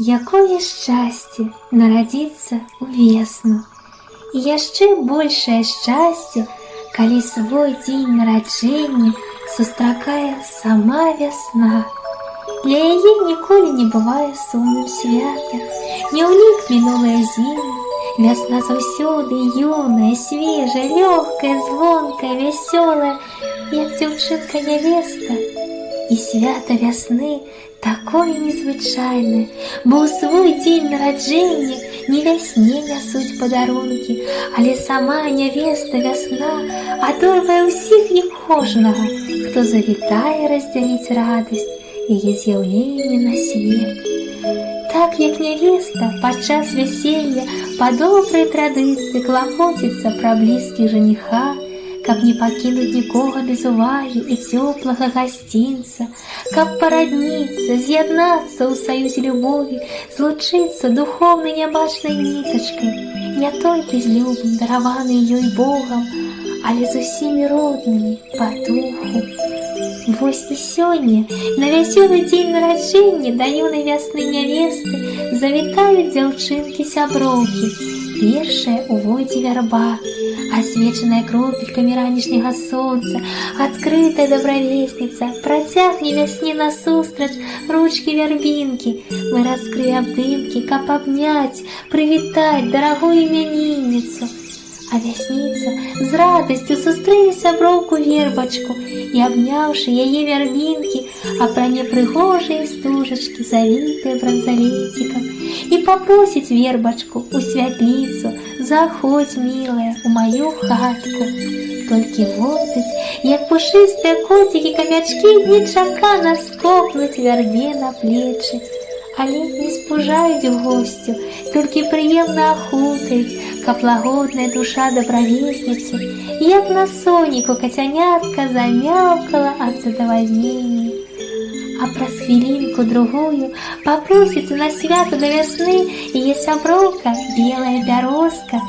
Якое шчасце нарадзіцца ўвесну, і яшчэ большае шчасце, калі свой дзень нараджэння сустракае сама вясна. Для яе ніколі не бывае сумным свята, не ўлік мінулая зіма. Вясна заўсёды юная, свежая, лёгкая, звонкая, вясёлая, як дзяўчынка-нявеста. І свята вясны такое незвычайнае, бо ў свой дзень нараджэння не вясне нясуць падарункі, але сама нявеста вясна адорвае ўсіх і кожнага, хто завітае раздзяліць радасць яе з'яўлення на свет. Так як нявеста падчас вяселля па добрай традыцыі клапоціцца пра блізкіх жаніха, каб не пакінуць нікога без увагі і цёплага гасцінца, каб парадніцца, з'яднацца ў саюзе любові, злучыцца духоўнай нябачнай нітачкай, не толькі з любым, дараванай ёй Богам, але з усімі роднымі па духу. Вось і сёння, на вясёлы дзень нараджэння да юнай вясны нявесты завітаюць дзяўчынкі-сяброўкі. Першая увойдзе вярба, асвечаная кропелькамі ранішняга сонца, адкрытая добравесніца працягне вясне насустрач ручкі вярбінкі. Мы раскрые абдымкі, каб абняць, прывітаць дарагую імянінніцу. А вясніца з радасцю сустрэне сяброўку вербачку і, абняўшы яе вярбінкі, апране прыгожыя стужачкі, завітыя бранзалецікам, і папросіць вербачку у святліцу: заходзь, мілая, у маю хатку. Толькі водаць, як пушыстыя коцікі-камячкі нечакана скокнуць вярбе на плечы, але не спужаюць госцю, толькі прыемна ахутаюць, каб лагодная душа добравесніцы, як на соніку кацянятка, замяўкала ад задавальнення. А праз хвілінку-другую папросіцца на свята да вясны яе сяброўка белая бярозка.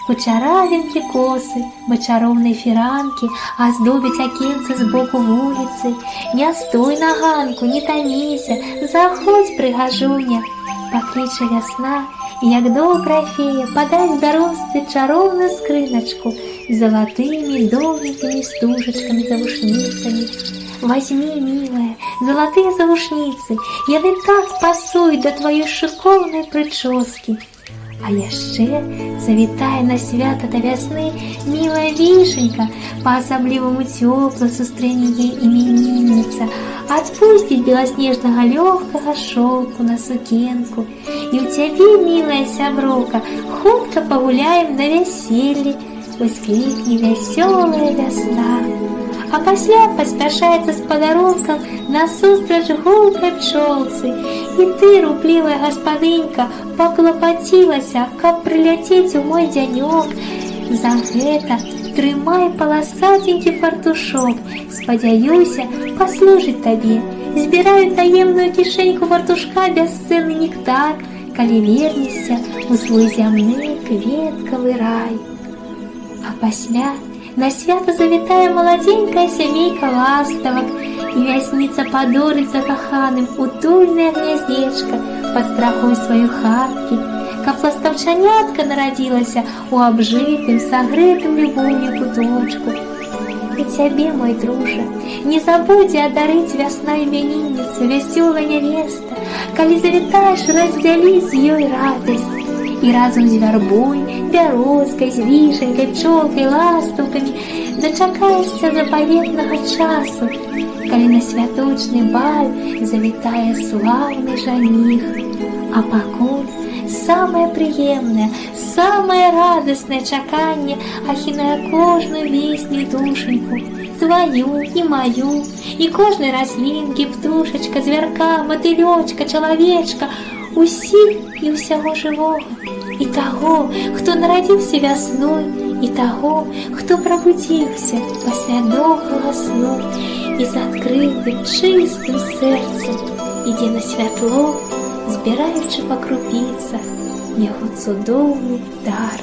Кучаравенькі косы, бачароўнай фіранкі аздобяць акенцы з боку вуліцы. Не стой на ганку, не таміся, заходзь, прыгажуня. Пакліча вясна, і як добрая фея падаць бярозцы чароўную скрыначку з залатымі доўгенькімі стужачкамі завушніцамі. Возьми, милая, залатыя завушніцы, яны так пасуюць да тваёй шыкоўнай прычоскі. А яшчэ завітае на свята да вясны мілая вішенька, па-асабліваму цёпла сустрэне яе імянінніца, адпусціць беласнежнага лёгкага шоўку на сукенку. І ў цябе, мілая сяброўка, хутка пагуляем на вяселлі, восклікне вясёлая вясна. А пасля паспяшаецца з падарункам насустрач гулкай пчолцы. І ты, руплівая гаспадынька, паклапацілася, каб прыляцець у мой дзянёк. За гэта трымай паласатенькі фартушок, спадзяюся, паслужыць табе. Збіраю таемную кішэньку фартушка бясцэнны нектар, калі вернешся ў свой зямны кветкавы рай. А пасля на свята завітае маладзенькая сямейка ластавак, і вясніца падорыць закаханым утульнае гняздзечка пад страхой сваёй хаткі, каб ластаўчанятка нарадзілася ў абжытым, сагрэтым любоўю куточку. І цябе, мой дружа, не забудзе адарыць вясна імянінніца, вясёлая нявеста, калі завітаеш раздзяліць з ёй радасць. І разам з вярбой, бярозкай, з вішенькай, пчолкай, ластаўкамі дачакаешся запаветнага часу, калі на святочны баль завітае слаўны жаніх. А пакуль самае прыемнае, самае радаснае чаканне ахінае кожную весню душеньку, тваю і маю, і кожнай раслінкі, птушачка, звярка, матылёчка, чалавечка, усіх і ўсяго жывога, і таго, хто нарадзіўся вясной, і таго, хто прабудзіўся пасля доўгага сну і з адкрытым, чыстым сэрцам ідзе на святло, збіраючы па крупіцах яго цудоўны дар.